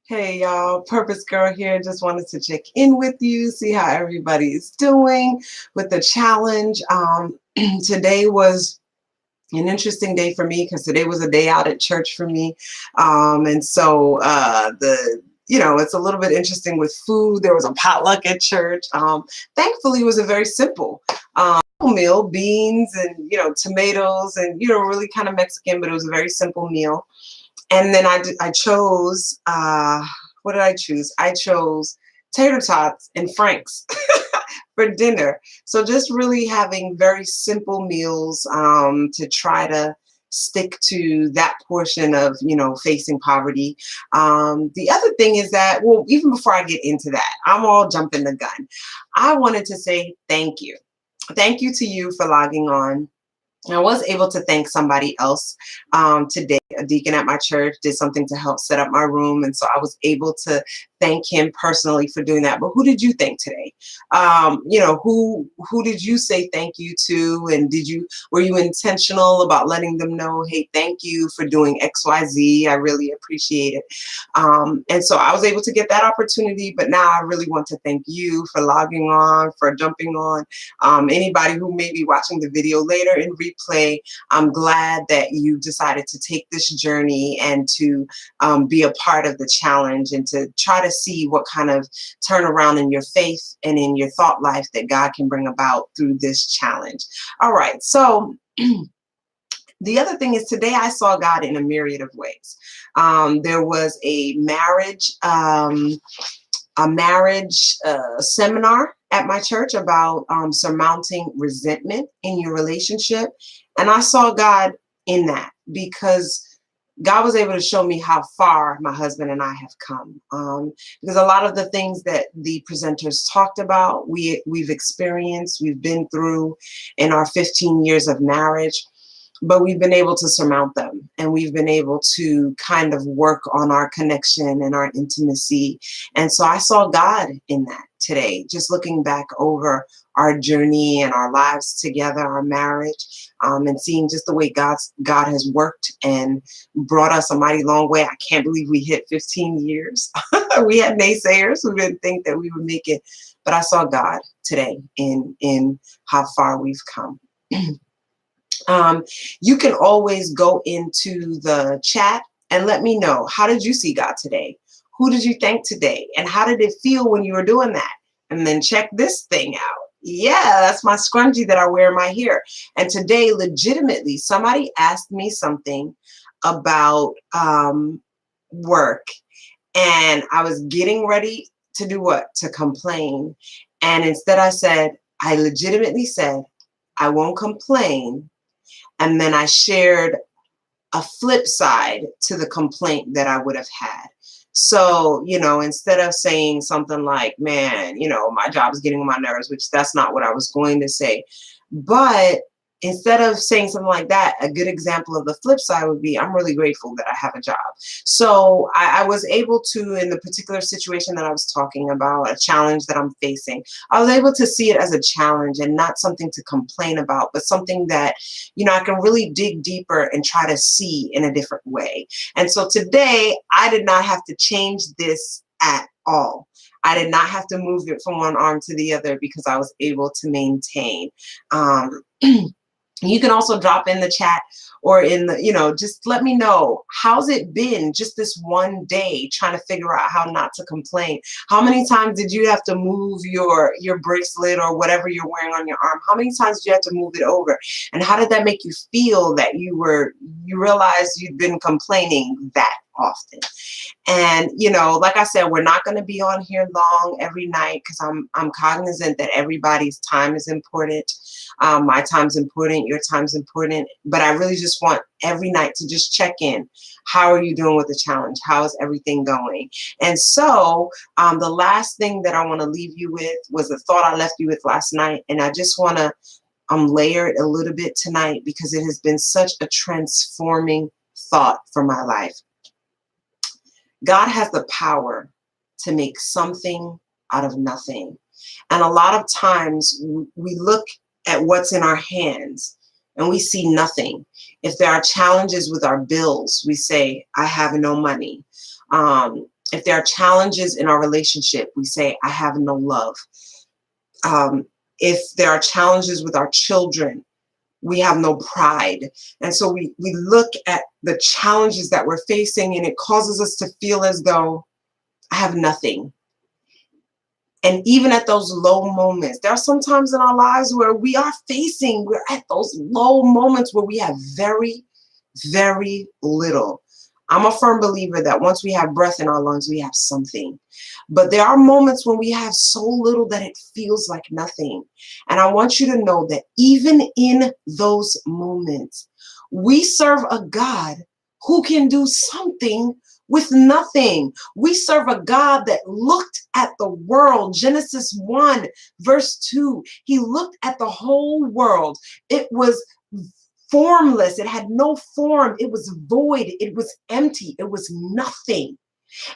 Hey y'all, Purpose Girl here. Just wanted to check in with you, see how everybody's doing with the challenge. Today was an interesting day for me because today was a day out at church for me. And so it's a little bit interesting with food. There was a potluck at church. Thankfully, it was a very simple meal, beans and, tomatoes and, really kind of Mexican, but it was a very simple meal. And then I chose, what did I choose? I chose tater tots and Frank's for dinner. So just really having very simple meals to try to stick to that portion of, facing poverty. The other thing is that, well, even before I get into that, I'm all jumping the gun. I wanted to say thank you. Thank you to you for logging on. I was able to thank somebody else today. A deacon at my church did something to help set up my room, and so I was able to thank him personally for doing that. But who did you thank today? Who did you say thank you to? And were you intentional about letting them know, hey, thank you for doing XYZ? I really appreciate it. And so I was able to get that opportunity. But now I really want to thank you for logging on, for jumping on. Anybody who may be watching the video later in replay, I'm glad that you decided to take this journey and to be a part of the challenge and to try to see what kind of turnaround in your faith and in your thought life that God can bring about through this challenge. All right, so the other thing is today I saw God in a myriad of ways. There was a marriage seminar at my church about surmounting resentment in your relationship. And I saw God in that because God was able to show me how far my husband and I have come. Because a lot of the things that the presenters talked about, we've experienced, we've been through in our 15 years of marriage. But we've been able to surmount them, and we've been able to kind of work on our connection and our intimacy. And so I saw God in that today, just looking back over our journey and our lives together, our marriage, and seeing just the way God has worked and brought us a mighty long way. I can't believe we hit 15 years. We had naysayers who didn't think that we would make it, but I saw God today in how far we've come. You can always go into the chat and let me know, how did you see God today? Who did you thank today? And how did it feel when you were doing that? And then check this thing out. Yeah, that's my scrunchie that I wear in my hair. And today, legitimately, somebody asked me something about work. And I was getting ready to do what? To complain. And instead I legitimately said, I won't complain. And then I shared a flip side to the complaint that I would have had. So, instead of saying something like, man, my job is getting on my nerves, which that's not what I was going to say. But instead of saying something like that, a good example of the flip side would be, I'm really grateful that I have a job. So I was able to, in the particular situation that I was talking about, a challenge that I'm facing, I was able to see it as a challenge and not something to complain about, but something that, I can really dig deeper and try to see in a different way. And so today, I did not have to change this at all. I did not have to move it from one arm to the other because I was able to maintain. You can also drop in the chat or in the, just let me know, how's it been just this one day trying to figure out how not to complain? How many times did you have to move your bracelet or whatever you're wearing on your arm? How many times did you have to move it over? And how did that make you feel that you realized you'd been complaining that often? And, like I said, we're not going to be on here long every night because I'm cognizant that everybody's time is important. My time's important, your time's important. But I really just want every night to just check in. How are you doing with the challenge? How is everything going? And so the last thing that I want to leave you with was a thought I left you with last night. And I just want to layer it a little bit tonight because it has been such a transforming thought for my life. God has the power to make something out of nothing. And a lot of times we look at what's in our hands and we see nothing. If there are challenges with our bills, we say, I have no money. If there are challenges in our relationship, we say, I have no love. If there are challenges with our children, we have no pride. And so we look at the challenges that we're facing, and it causes us to feel as though I have nothing. And even at those low moments, there are some times in our lives where we're at those low moments where we have very, very little. I'm a firm believer that once we have breath in our lungs, we have something. But there are moments when we have so little that it feels like nothing. And I want you to know that even in those moments, we serve a God who can do something with nothing. We serve a God that looked at the world. Genesis 1, verse 2. He looked at the whole world. It was formless. It had no form. It was void. It was empty. It was nothing.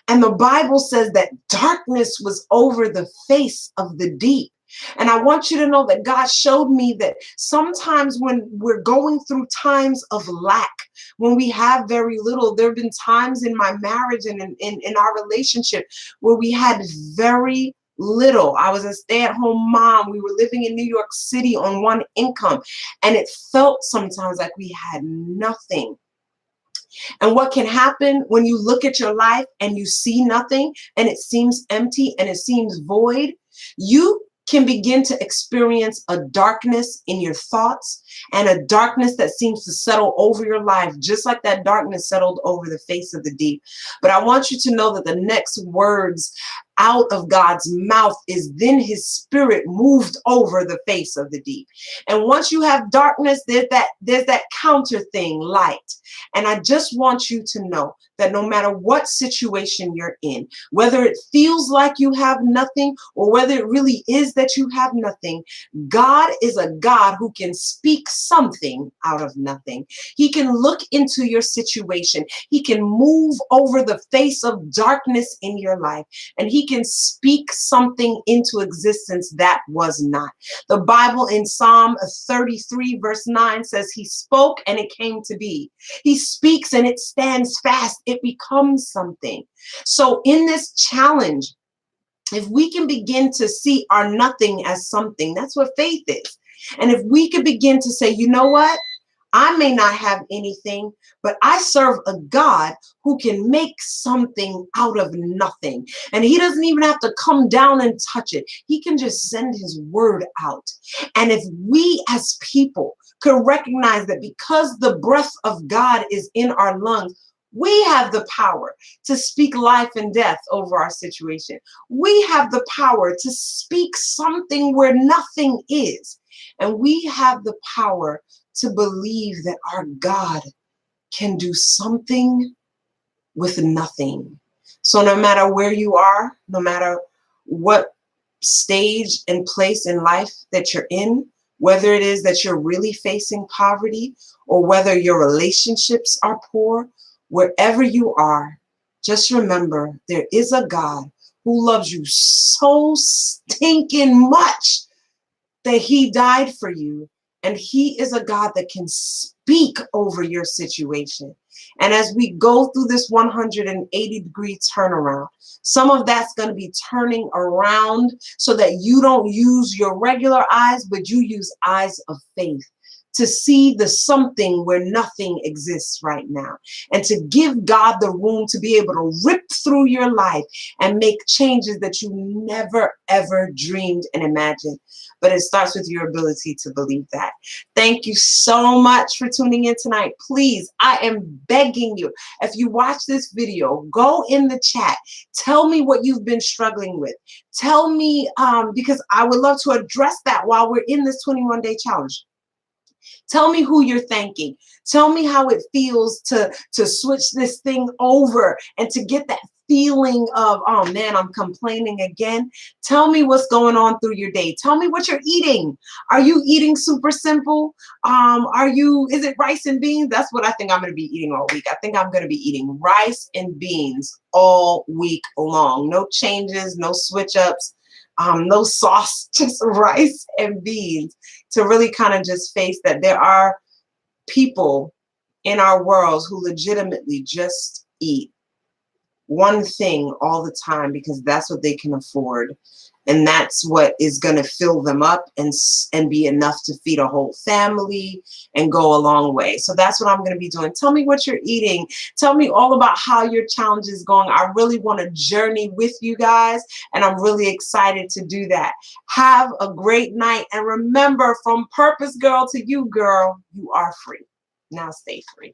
And the Bible says that darkness was over the face of the deep. And I want you to know that God showed me that sometimes when we're going through times of lack, when we have very little, there have been times in my marriage and in our relationship where we had very little. I was a stay-at-home mom. We were living in New York City on one income, and it felt sometimes like we had nothing. And what can happen when you look at your life and you see nothing and it seems empty and it seems void, you can begin to experience a darkness in your thoughts and a darkness that seems to settle over your life, just like that darkness settled over the face of the deep. But I want you to know that the next words out of God's mouth is, then his spirit moved over the face of the deep. And once you have darkness, there's that counter thing, light. And I just want you to know that no matter what situation you're in, whether it feels like you have nothing or whether it really is that you have nothing, God is a God who can speak something out of nothing. He can look into your situation. He can move over the face of darkness in your life, and he can speak something into existence that was not. The Bible in Psalm 33 verse 9 says he spoke and it came to be. He speaks and it stands fast. It becomes something. So in this challenge, if we can begin to see our nothing as something, that's what faith is. And if we could begin to say, you know what? I may not have anything, but I serve a God who can make something out of nothing. And he doesn't even have to come down and touch it. He can just send his word out. And if we as people could recognize that because the breath of God is in our lungs, we have the power to speak life and death over our situation. We have the power to speak something where nothing is. And we have the power to believe that our God can do something with nothing. So no matter where you are, no matter what stage and place in life that you're in, whether it is that you're really facing poverty or whether your relationships are poor, wherever you are, just remember there is a God who loves you so stinking much that he died for you. And he is a God that can speak over your situation. And as we go through this 180-degree turnaround, some of that's going to be turning around so that you don't use your regular eyes, but you use eyes of faith to see the something where nothing exists right now, and to give God the room to be able to rip through your life and make changes that you never, ever dreamed and imagined. But it starts with your ability to believe that. Thank you so much for tuning in tonight. Please, I am begging you, if you watch this video, go in the chat. Tell me what you've been struggling with. Tell me, because I would love to address that while we're in this 21-day challenge. Tell me who you're thanking. Tell me how it feels to switch this thing over and to get that feeling of, oh man, I'm complaining again. Tell me what's going on through your day. Tell me what you're eating. Are you eating super simple? Is it rice and beans? That's what I think I'm going to be eating all week. I think I'm going to be eating rice and beans all week long. No changes, no switch ups. No sauce, just rice and beans, to really kind of just face that there are people in our world who legitimately just eat one thing all the time because that's what they can afford. And that's what is going to fill them up and be enough to feed a whole family and go a long way. So that's what I'm going to be doing. Tell me what you're eating. Tell me all about how your challenge is going. I really want to journey with you guys, and I'm really excited to do that. Have a great night. And remember, from Purpose Girl to you, girl, you are free. Now stay free.